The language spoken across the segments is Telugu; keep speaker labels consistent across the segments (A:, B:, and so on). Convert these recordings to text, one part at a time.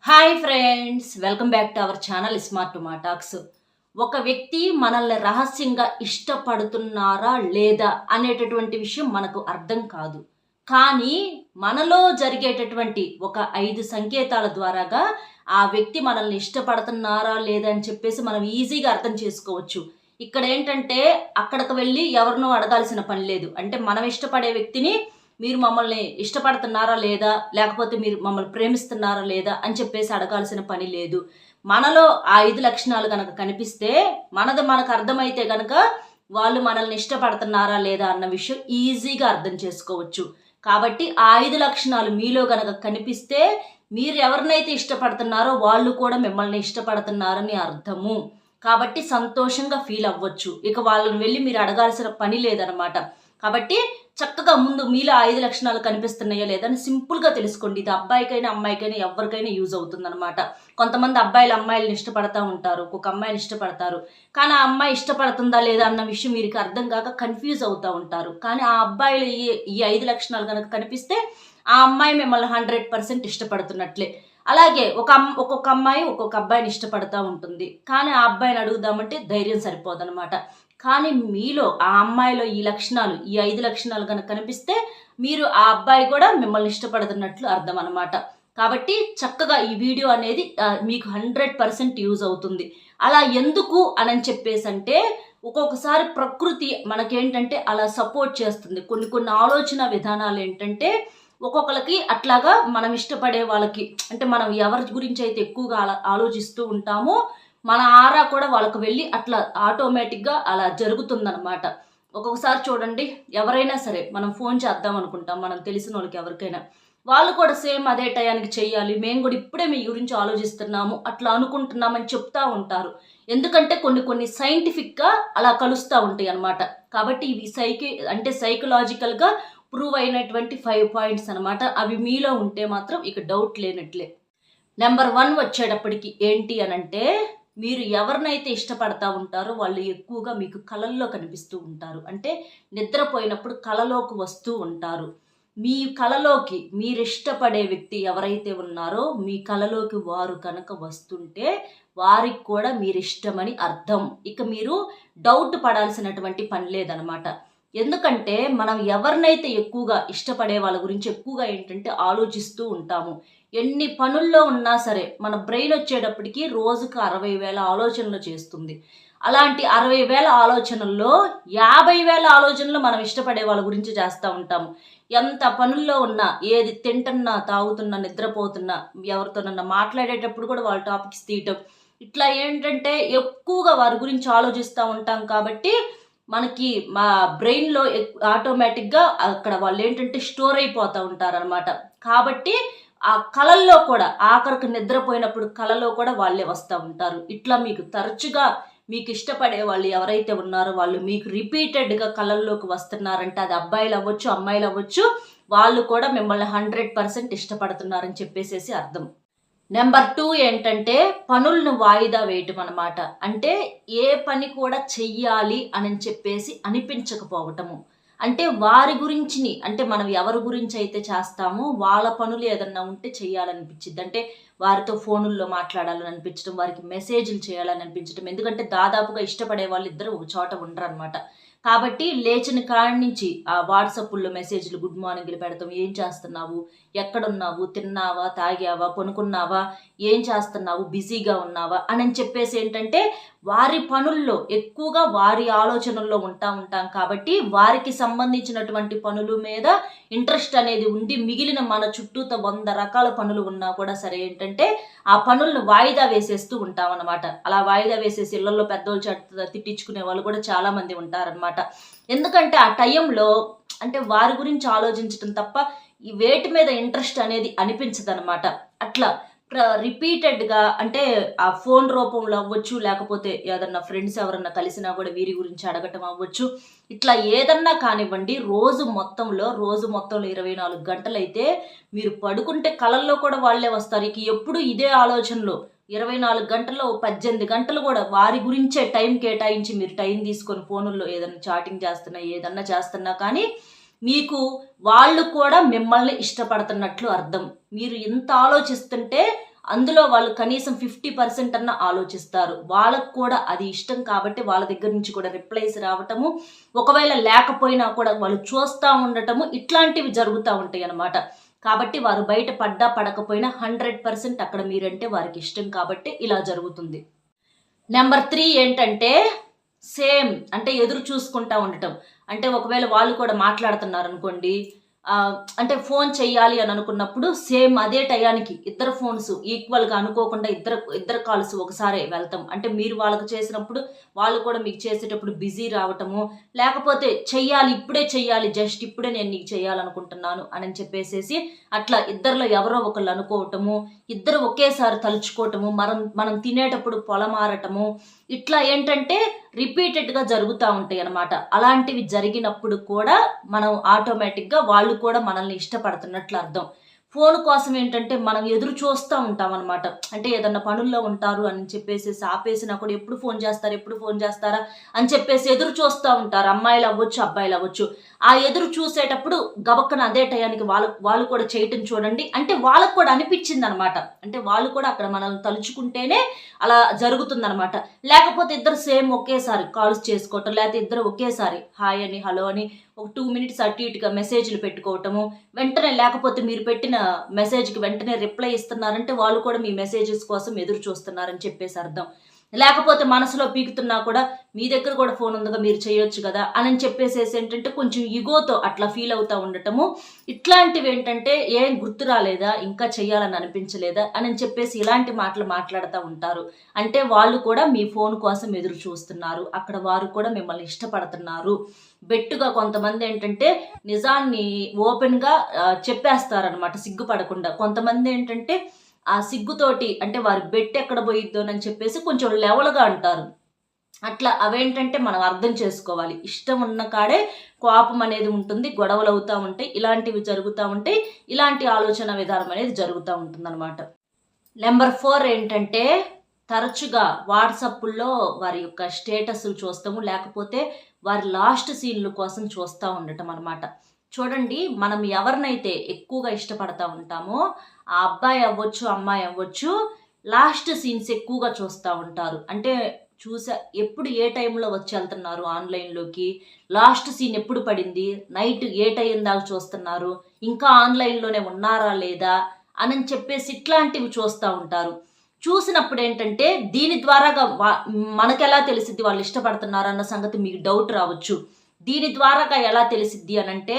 A: Hi friends, welcome back to our channel smart to talks. ఒక వ్యక్తి మనల్ని రహస్యంగా ఇష్టపడుతున్నారా లేదా అనేటటువంటి విషయం మనకు అర్థం కాదు. కానీ మనలో జరిగేటటువంటి ఒక 5 సంకేతాల ద్వారాగా ఆ వ్యక్తి మనల్ని ఇష్టపడుతున్నారా లేదా అని చెప్పేసి మనం ఈజీగా అర్థం చేసుకోవచ్చు. ఇక్కడ ఏంటంటే అక్కడికి వెళ్ళి ఎవరినో అడగాల్సిన పని లేదు. అంటే మనం ఇష్టపడే వ్యక్తిని మీరు మమ్మల్ని ఇష్టపడుతున్నారా లేదా, లేకపోతే మీరు మమ్మల్ని ప్రేమిస్తున్నారా లేదా అని చెప్పేసి అడగాల్సిన పని లేదు. మనలో ఆ 5 లక్షణాలు గనక కనిపిస్తే, మనకు అర్థమైతే గనక వాళ్ళు మనల్ని ఇష్టపడుతున్నారా లేదా అన్న విషయం ఈజీగా అర్థం చేసుకోవచ్చు. కాబట్టి ఆ 5 లక్షణాలు మీలో గనక కనిపిస్తే, మీరు ఎవరినైతే ఇష్టపడుతున్నారో వాళ్ళు కూడా మిమ్మల్ని ఇష్టపడుతున్నారని అర్థము. కాబట్టి సంతోషంగా ఫీల్ అవ్వచ్చు. ఇక వాళ్ళని వెళ్ళి మీరు అడగాల్సిన పని లేదనమాట. కాబట్టి చక్కగా ముందు మీలో 5 లక్షణాలు కనిపిస్తున్నాయా లేదా అని సింపుల్గా తెలుసుకోండి. ఇది అబ్బాయికైనా అమ్మాయికైనా ఎవరికైనా యూజ్ అవుతుందన్నమాట. కొంతమంది అబ్బాయిలు అమ్మాయిలను ఇష్టపడతా ఉంటారు, ఒక్కొక్క అమ్మాయిని ఇష్టపడతారు. కానీ ఆ అమ్మాయి ఇష్టపడుతుందా లేదా అన్న విషయం వీరికి అర్థం కాక కన్ఫ్యూజ్ అవుతూ ఉంటారు. కానీ ఆ అబ్బాయిలు ఈ 5 లక్షణాలు కనుక కనిపిస్తే ఆ అమ్మాయి మిమ్మల్ని 100% ఇష్టపడుతున్నట్లే. అలాగే ఒక్కొక్క అమ్మాయి ఒక్కొక్క అబ్బాయిని ఇష్టపడతా ఉంటుంది. కానీ ఆ అబ్బాయిని అడుగుదామంటే ధైర్యం సరిపోదన్నమాట. కానీ మీలో ఆ అమ్మాయిలో ఈ 5 లక్షణాలు కనుక కనిపిస్తే మీరు ఆ అబ్బాయి కూడా మిమ్మల్ని ఇష్టపడుతున్నట్లు అర్థం అనమాట. కాబట్టి చక్కగా ఈ వీడియో అనేది మీకు 100% యూజ్ అవుతుంది. అలా ఎందుకు అని చెప్పేసి అంటే, ఒక్కొక్కసారి ప్రకృతి మనకేంటంటే అలా సపోర్ట్ చేస్తుంది. కొన్ని ఆలోచన విధానాలు ఏంటంటే ఒక్కొక్కరికి అట్లాగా మనం ఇష్టపడే వాళ్ళకి, అంటే మనం ఎవరి గురించి అయితే ఎక్కువగా ఆలోచిస్తూ ఉంటామో మన ఆరా కూడా వాళ్ళకు వెళ్ళి అట్లా ఆటోమేటిక్గా అలా జరుగుతుందన్నమాట. ఒక్కొక్కసారి చూడండి, ఎవరైనా సరే మనం ఫోన్ చేద్దాం అనుకుంటాం, మనం తెలిసిన వాళ్ళకి ఎవరికైనా, వాళ్ళు కూడా సేమ్ అదే టయానికి చెయ్యాలి, మేము కూడా ఇప్పుడే మీ గురించి ఆలోచిస్తున్నాము అట్లా అనుకుంటున్నామని చెప్తా ఉంటారు. ఎందుకంటే కొన్ని సైంటిఫిక్గా అలా కలుస్తూ ఉంటాయి అన్నమాట. కాబట్టి ఇవి సైకలాజికల్గా ప్రూవ్ అయినటువంటి 5 పాయింట్స్ అనమాట. అవి మీలో ఉంటే మాత్రం ఇక డౌట్ లేనట్లే. నెంబర్ 1 వచ్చేటప్పటికి ఏంటి అనంటే, మీరు ఎవరినైతే ఇష్టపడతా ఉంటారో వాళ్ళు ఎక్కువగా మీకు కలల్లో కనిపిస్తూ ఉంటారు. అంటే నిద్రపోయినప్పుడు కలలోకి వస్తూ ఉంటారు. మీ కలలోకి మీరు ఇష్టపడే వ్యక్తి ఎవరైతే ఉన్నారో మీ కలలోకి వారు కనుక వస్తుంటే వారికి కూడా మీరు ఇష్టమని అర్థం. ఇక మీరు డౌట్ పడాల్సినటువంటి పని లేదనమాట. ఎందుకంటే మనం ఎవరినైతే ఎక్కువగా ఇష్టపడే వాళ్ళ గురించి ఎక్కువగా ఏంటంటే ఆలోచిస్తూ ఉంటాము. ఎన్ని పనుల్లో ఉన్నా సరే మన బ్రెయిన్ వచ్చేటప్పటికి రోజుకు 60,000 ఆలోచనలు చేస్తుంది. అలాంటి 60,000 ఆలోచనల్లో 50,000 ఆలోచనలు మనం ఇష్టపడే వాళ్ళ గురించి చేస్తూ ఉంటాము. ఎంత పనుల్లో ఉన్నా, ఏది తింటున్నా, తాగుతున్నా, నిద్రపోతున్నా, ఎవరితోనన్నా మాట్లాడేటప్పుడు కూడా వాళ్ళ టాపిక్స్ తీయటం, ఇట్లా ఏంటంటే ఎక్కువగా వారి గురించి ఆలోచిస్తూ ఉంటాం. కాబట్టి మనకి మా బ్రెయిన్లో ఆటోమేటిక్గా అక్కడ వాళ్ళు ఏంటంటే స్టోర్ అయిపోతూ ఉంటారనమాట. కాబట్టి ఆ కళల్లో కూడా ఆఖరికి నిద్రపోయినప్పుడు కళలో కూడా వాళ్ళే వస్తూ ఉంటారు. ఇట్లా మీకు తరచుగా మీకు ఇష్టపడే వాళ్ళు ఎవరైతే ఉన్నారో వాళ్ళు మీకు రిపీటెడ్గా కళల్లోకి వస్తున్నారంటే అది అబ్బాయిలు అవ్వచ్చు, అమ్మాయిలు అవ్వచ్చు, వాళ్ళు కూడా మిమ్మల్ని 100% ఇష్టపడుతున్నారని చెప్పేసేసి అర్థం. నెంబర్ 2 ఏంటంటే పనులను వాయిదా వేయటం అనమాట. అంటే ఏ పని కూడా చెయ్యాలి అని చెప్పేసి అనిపించకపోవటము. అంటే వారి గురించిని, అంటే మనం ఎవరి గురించి అయితే చేస్తామో వాళ్ళ పనులు ఏదన్నా ఉంటే చెయ్యాలనిపించింది. అంటే వారితో ఫోనుల్లో మాట్లాడాలని అనిపించడం, వారికి మెసేజ్లు చేయాలని అనిపించడం. ఎందుకంటే దాదాపుగా ఇష్టపడే వాళ్ళు ఇద్దరు ఒక చోట ఉండరు అనమాట. కాబట్టి లేచిన కాడి నుంచి ఆ వాట్సాప్లో మెసేజ్లు, గుడ్ మార్నింగ్లు పెడతాం. ఏం చేస్తున్నావు, ఎక్కడున్నావు, తిన్నావా, తాగావా, కొనుక్కున్నావా, ఏం చేస్తున్నావు, బిజీగా ఉన్నావా అని చెప్పేసి ఏంటంటే వారి పనుల్లో ఎక్కువగా వారి ఆలోచనల్లో ఉంటాం. కాబట్టి వారికి సంబంధించినటువంటి పనుల మీద ఇంట్రెస్ట్ అనేది ఉండి మిగిలిన మన చుట్టూతో 100 రకాల పనులు ఉన్నా కూడా సరే ఏంటంటే ఆ పనులను వాయిదా వేసేస్తూ ఉంటాం అనమాట. అలా వాయిదా వేసేసి ఇళ్లలో పెద్దోళ్ళు తిట్టించుకునే వాళ్ళు కూడా చాలా మంది ఉంటారనమాట. ఎందుకంటే ఆ టైంలో అంటే వారి గురించి ఆలోచించడం తప్ప ఈ వేటి మీద ఇంట్రెస్ట్ అనేది అనిపించదనమాట. అట్లా రిపీటెడ్గా అంటే ఆ ఫోన్ రూపంలో అవ్వచ్చు, లేకపోతే ఏదన్నా ఫ్రెండ్స్ ఎవరన్నా కలిసినా కూడా వీరి గురించి అడగటం అవ్వచ్చు. ఇట్లా ఏదన్నా కానివ్వండి, రోజు మొత్తంలో 24 గంటలు అయితే మీరు పడుకుంటే కలల్లో కూడా వాళ్ళే వస్తారు. ఇక ఎప్పుడు ఇదే ఆలోచనలు 24 గంటల్లో 18 గంటలు కూడా వారి గురించే టైం కేటాయించి మీరు టైం తీసుకొని ఫోనుల్లో ఏదన్నా చాటింగ్ చేస్తున్నా, ఏదన్నా చేస్తున్నా కానీ మీకు వాళ్ళు కూడా మిమ్మల్ని ఇష్టపడుతున్నట్లు అర్థం. మీరు ఇంత ఆలోచిస్తుంటే అందులో వాళ్ళు కనీసం 50% అన్న ఆలోచిస్తారు. వాళ్ళకు కూడా అది ఇష్టం కాబట్టి వాళ్ళ దగ్గర నుంచి కూడా రిప్లైస్ రావటము, ఒకవేళ లేకపోయినా కూడా వాళ్ళు చూస్తూ ఉండటము, ఇట్లాంటివి జరుగుతూ ఉంటాయి అన్నమాట. కాబట్టి వారు బయట పడ్డా పడకపోయినా 100% అక్కడ మీరంటే వారికి ఇష్టం కాబట్టి ఇలా జరుగుతుంది. నెంబర్ 3 ఏంటంటే సేమ్ అంటే ఎదురు చూసుకుంటా ఉండటం. అంటే ఒకవేళ వాళ్ళు కూడా మాట్లాడుతున్నారు అనుకోండి, అంటే ఫోన్ చెయ్యాలి అని అనుకున్నప్పుడు సేమ్ అదే టయానికి ఇద్దరు ఫోన్స్ ఈక్వల్గా అనుకోకుండా ఇద్దరు కాల్స్ ఒకసారి వెళ్తాం. అంటే మీరు వాళ్ళకు చేసినప్పుడు వాళ్ళు కూడా మీకు చేసేటప్పుడు బిజీ రావటము, లేకపోతే చెయ్యాలి ఇప్పుడే చెయ్యాలి, జస్ట్ ఇప్పుడే నేను నీకు చెయ్యాలనుకుంటున్నాను అని చెప్పేసేసి అట్లా ఇద్దరిలో ఎవరో ఒకళ్ళు అనుకోవటము, ఇద్దరు ఒకేసారి తలుచుకోవటము, మనం తినేటప్పుడు పొలమారటము, ఇట్లా ఏంటంటే రిపీటెడ్గా జరుగుతూ ఉంటాయి అన్నమాట. అలాంటివి జరిగినప్పుడు కూడా మనం ఆటోమేటిక్గా వాళ్ళు కూడా మనల్ని ఇష్టపడుతున్నట్లు అర్థం. ఫోన్ కోసం ఏంటంటే మనం ఎదురు చూస్తూ ఉంటాం అనమాట. అంటే ఏదన్నా పనుల్లో ఉంటారు అని చెప్పేసి ఆపేసినా కూడా ఎప్పుడు ఫోన్ చేస్తారా అని చెప్పేసి ఎదురు చూస్తూ ఉంటారు. అమ్మాయిలు అవ్వచ్చు, అబ్బాయిలు అవ్వచ్చు. ఆ ఎదురు చూసేటప్పుడు గబక్కన అదే టయానికి వాళ్ళు కూడా చేయటం చూడండి. అంటే వాళ్ళకు కూడా అనిపించింది అనమాట. అంటే వాళ్ళు కూడా అక్కడ మనల్ని తలుచుకుంటేనే అలా జరుగుతుందనమాట. లేకపోతే ఇద్దరు సేమ్ ఒకేసారి కాల్స్ చేసుకోవటం, లేకపోతే ఇద్దరు ఒకేసారి హాయ్ అని హలో అని ఒక 2 minutes అటు ఇటుగా మెసేజ్లు పెట్టుకోవటము, వెంటనే లేకపోతే మీరు పెట్టిన మెసేజ్కి వెంటనే రిప్లై ఇస్తున్నారంటే వాళ్ళు కూడా మీ మెసేజెస్ కోసం ఎదురు చూస్తున్నారని చెప్పేసి అర్థం. లేకపోతే మనసులో పీకుతున్నా కూడా మీ దగ్గర కూడా ఫోన్ ఉందిగా మీరు చేయొచ్చు కదా అని చెప్పేసేసి ఏంటంటే కొంచెం ఇగోతో అట్లా ఫీల్ అవుతూ ఉండటము, ఇట్లాంటివి ఏంటంటే ఏం గుర్తు రాలేదా, ఇంకా చెయ్యాలని అనిపించలేదా అని చెప్పేసి ఇలాంటి మాటలు మాట్లాడుతూ ఉంటారు. అంటే వాళ్ళు కూడా మీ ఫోన్ కోసం ఎదురు చూస్తున్నారు, అక్కడ వారు కూడా మిమ్మల్ని ఇష్టపడుతున్నారు. బెట్టుగా కొంతమంది ఏంటంటే నిజాన్ని ఓపెన్గా చెప్పేస్తారనమాట సిగ్గుపడకుండా. కొంతమంది ఏంటంటే ఆ సిగ్గుతోటి అంటే వారి బెట్ ఎక్కడ పోయిద్దోనని చెప్పేసి కొంచెం లెవెల్గా అంటారు. అట్లా అవేంటంటే మనం అర్థం చేసుకోవాలి. ఇష్టం ఉన్న కాడే కోపం అనేది ఉంటుంది, గొడవలు అవుతూ ఉంటాయి, ఇలాంటివి జరుగుతూ ఉంటాయి, ఇలాంటి ఆలోచన విధానం అనేది జరుగుతూ ఉంటుంది అనమాట. నెంబర్ 4 ఏంటంటే తరచుగా వాట్సాప్లో వారి యొక్క స్టేటస్లు చూస్తాము, లేకపోతే వారి లాస్ట్ సీన్ల కోసం చూస్తూ ఉండటం అనమాట. చూడండి, మనం ఎవరినైతే ఎక్కువగా ఇష్టపడతా ఉంటామో ఆ అబ్బాయి అవ్వచ్చు, అమ్మాయి అవ్వచ్చు, లాస్ట్ సీన్స్ ఎక్కువగా చూస్తూ ఉంటారు. అంటే ఎప్పుడు ఏ టైంలో వచ్చి వెళ్తున్నారు ఆన్లైన్లోకి, లాస్ట్ సీన్ ఎప్పుడు పడింది, నైట్ ఏ టైం దాకా చూస్తున్నారు, ఇంకా ఆన్లైన్లోనే ఉన్నారా లేదా అని చెప్పేసి ఇట్లాంటివి చూస్తూ ఉంటారు. చూసినప్పుడు ఏంటంటే దీని ద్వారాగా మనకెలా తెలిసిద్ది వాళ్ళు ఇష్టపడుతున్నారు అన్న సంగతి మీకు డౌట్ రావచ్చు. దీని ద్వారాగా ఎలా తెలిసిద్ది అనంటే,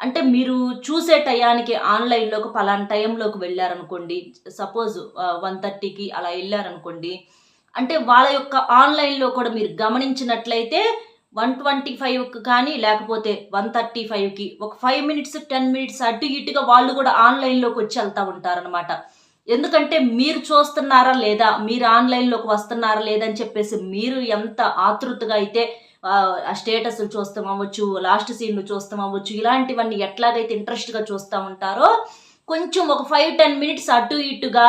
A: అంటే మీరు చూసే టయానికి ఆన్లైన్లోకి పలానా టైంలోకి వెళ్ళారనుకోండి, సపోజ్ 1:30కి అలా వెళ్ళారనుకోండి, అంటే వాళ్ళ యొక్క ఆన్లైన్లో కూడా మీరు గమనించినట్లయితే 1:25కి కానీ లేకపోతే 1:35కి ఒక 5 minutes 10 minutes అటు ఇటుగా వాళ్ళు కూడా ఆన్లైన్లోకి వచ్చి వెళ్తూ ఉంటారనమాట. ఎందుకంటే మీరు చూస్తున్నారా లేదా, మీరు ఆన్లైన్లోకి వస్తున్నారా లేదా అని చెప్పేసి మీరు ఎంత ఆతృతగా అయితే ఆ స్టేటస్లు చూస్తాం అవ్వచ్చు, లాస్ట్ సీన్లు చూస్తాం అవ్వచ్చు, ఇలాంటివన్నీ ఎట్లాగైతే ఇంట్రెస్ట్గా చూస్తూ ఉంటారో కొంచెం ఒక 5-10 minutes అటు ఇటుగా,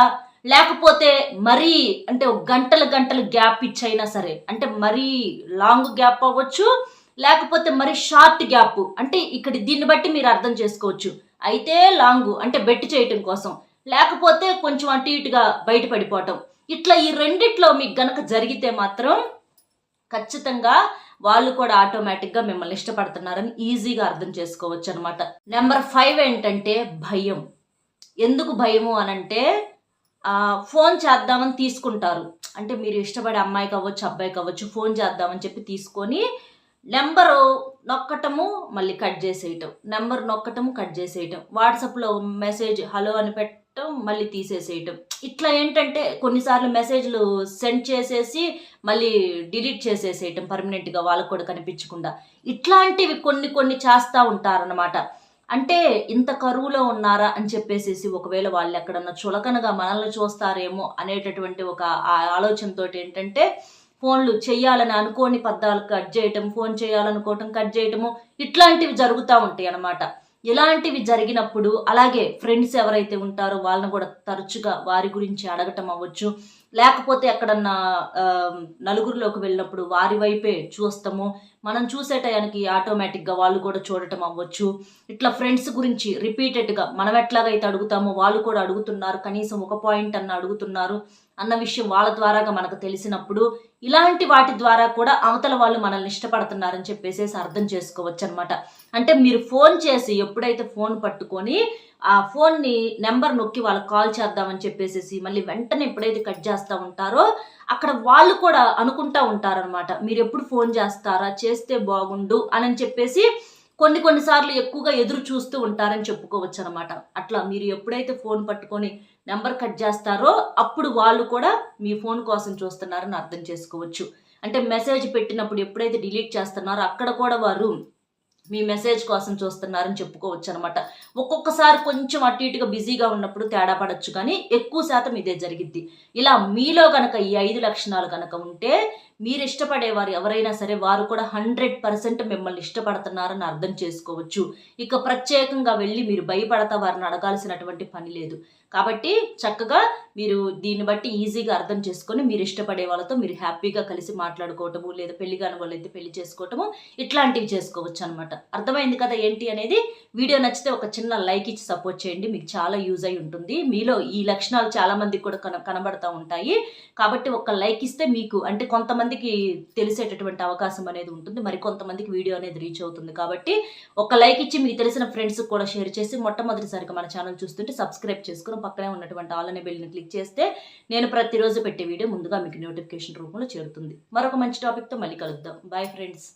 A: లేకపోతే మరీ అంటే ఒక గంటలు గ్యాప్ ఇచ్చైనా సరే, అంటే మరీ లాంగ్ గ్యాప్ అవ్వచ్చు, లేకపోతే మరి షార్ట్ గ్యాప్, అంటే ఇక్కడ దీన్ని బట్టి మీరు అర్థం చేసుకోవచ్చు. అయితే లాంగ్ అంటే బెట్ చేయటం కోసం, లేకపోతే కొంచెం అటు ఇటుగా బయటపడిపోవటం, ఇట్లా ఈ రెండిట్లో మీకు గనక జరిగితే మాత్రం ఖచ్చితంగా వాళ్ళు కూడా ఆటోమేటిక్గా మిమ్మల్ని ఇష్టపడుతున్నారని ఈజీగా అర్థం చేసుకోవచ్చు అనమాట. నెంబర్ 5 ఏంటంటే భయం. ఎందుకు భయము అనంటే ఫోన్ చేద్దామని తీసుకుంటారు. అంటే మీరు ఇష్టపడే అమ్మాయికి అవ్వచ్చు, అబ్బాయికి అవ్వచ్చు, ఫోన్ చేద్దామని చెప్పి తీసుకొని నెంబరు నొక్కటము మళ్ళీ కట్ చేసేయటం, నెంబర్ నొక్కటము కట్ చేసేయటం, వాట్సాప్లో మెసేజ్ హలో అని పెట్టడం మళ్ళీ తీసేసేయటం. ఇట్లా ఏంటంటే కొన్నిసార్లు మెసేజ్లు సెండ్ చేసేసి మళ్ళీ డిలీట్ చేసేసేయటం పర్మనెంట్గా, వాళ్ళకు కూడా కనిపించకుండా. ఇట్లాంటివి కొన్ని చేస్తూ ఉంటారనమాట. అంటే ఇంత కరువులో ఉన్నారా అని చెప్పేసి ఒకవేళ వాళ్ళు ఎక్కడన్నా చులకనగా మనల్ని చూస్తారేమో అనేటటువంటి ఒక ఆలోచనతో ఏంటంటే ఫోన్లు చేయాలని అనుకోని పద్దాలు కట్ చేయటం, ఫోన్ చేయాలనుకోవటం కట్ చేయటము, ఇట్లాంటివి జరుగుతూ ఉంటాయి అన్నమాట. ఇలాంటివి జరిగినప్పుడు అలాగే ఫ్రెండ్స్ ఎవరైతే ఉంటారో వాళ్ళని కూడా తరచుగా వారి గురించి అడగటం అవ్వచ్చు, లేకపోతే ఎక్కడన్నా నలుగురిలోకి వెళ్ళినప్పుడు వారి వైపే చూస్తాము. మనం చూసే టయానికి ఆటోమేటిక్గా వాళ్ళు కూడా చూడటం అవ్వచ్చు. ఇట్లా ఫ్రెండ్స్ గురించి రిపీటెడ్గా మనం ఎట్లాగైతే అడుగుతామో వాళ్ళు కూడా అడుగుతున్నారు, కనీసం ఒక పాయింట్ అన్న అడుగుతున్నారు అన్న విషయం వాళ్ళ ద్వారాగా మనకు తెలిసినప్పుడు, ఇలాంటి వాటి ద్వారా కూడా అవతల వాళ్ళు మనల్ని ఇష్టపడుతున్నారని చెప్పేసి అర్థం చేసుకోవచ్చు అనమాట. అంటే మీరు ఫోన్ చేసి ఎప్పుడైతే ఫోన్ పట్టుకొని ఆ ఫోన్ని నెంబర్ నొక్కి వాళ్ళకి కాల్ చేద్దామని చెప్పేసి మళ్ళీ వెంటనే ఎప్పుడైతే కట్ చేస్తూ ఉంటారో అక్కడ వాళ్ళు కూడా అనుకుంటా ఉంటారనమాట, మీరు ఎప్పుడు ఫోన్ చేస్తారా, చేస్తే బాగుండు అని చెప్పేసి కొన్నిసార్లు ఎక్కువగా ఎదురు చూస్తూ ఉంటారని చెప్పుకోవచ్చు అనమాట. అట్లా మీరు ఎప్పుడైతే ఫోన్ పట్టుకొని నెంబర్ కట్ చేస్తారో అప్పుడు వాళ్ళు కూడా మీ ఫోన్ కోసం చూస్తున్నారని అర్థం చేసుకోవచ్చు. అంటే మెసేజ్ పెట్టినప్పుడు ఎప్పుడైతే డిలీట్ చేస్తున్నారో అక్కడ కూడా వారు మీ మెసేజ్ కోసం చూస్తున్నారని చెప్పుకోవచ్చు అనమాట. ఒక్కొక్కసారి కొంచెం అటు ఇటుగా బిజీగా ఉన్నప్పుడు తేడా పడచ్చు, కానీ ఎక్కువ శాతం ఇదే జరిగిద్ది. ఇలా మీలో గనక ఈ 5 లక్షణాలు గనక ఉంటే మీరు ఇష్టపడేవారు ఎవరైనా సరే వారు కూడా 100% మిమ్మల్ని ఇష్టపడుతున్నారని అర్థం చేసుకోవచ్చు. ఇక ప్రత్యేకంగా వెళ్ళి మీరు భయపడతా వారిని అడగాల్సినటువంటి పని లేదు. కాబట్టి చక్కగా మీరు దీన్ని బట్టి ఈజీగా అర్థం చేసుకొని మీరు ఇష్టపడే వాళ్ళతో మీరు హ్యాపీగా కలిసి మాట్లాడుకోవటము, లేదా పెళ్లి కాని వాళ్ళైతే పెళ్లి చేసుకోవటము, ఇట్లాంటివి చేసుకోవచ్చు అనమాట. అర్థమైంది కదా ఏంటి అనేది? వీడియో నచ్చితే ఒక చిన్న లైక్ ఇచ్చి సపోర్ట్ చేయండి, మీకు చాలా యూజ్ అయి ఉంటుంది. మీలో ఈ లక్షణాలు చాలా మందికి కూడా కనబడతా ఉంటాయి. కాబట్టి ఒక లైక్ ఇస్తే మీకు అంటే కొంతమందికి తెలిసేటటువంటి అవకాశం అనేది ఉంటుంది, మరి కొంతమందికి వీడియో అనేది రీచ్ అవుతుంది. కాబట్టి ఒక లైక్ ఇచ్చి మీకు తెలిసిన ఫ్రెండ్స్ కూడా షేర్ చేసి మొట్టమొదటిసారిగా మన ఛానల్ చూస్తుంటే సబ్స్క్రైబ్ చేసుకుని పక్కనే ఉన్నటువంటి ఆల్ అనే బెల్ని క్లిక్ చేస్తే నేను ప్రతిరోజు పెట్టే వీడియో ముందుగా మీకు నోటిఫికేషన్ రూపంలో చేరుతుంది. మరొక మంచి టాపిక్తో మళ్ళీ కలుద్దాం. Bye friends.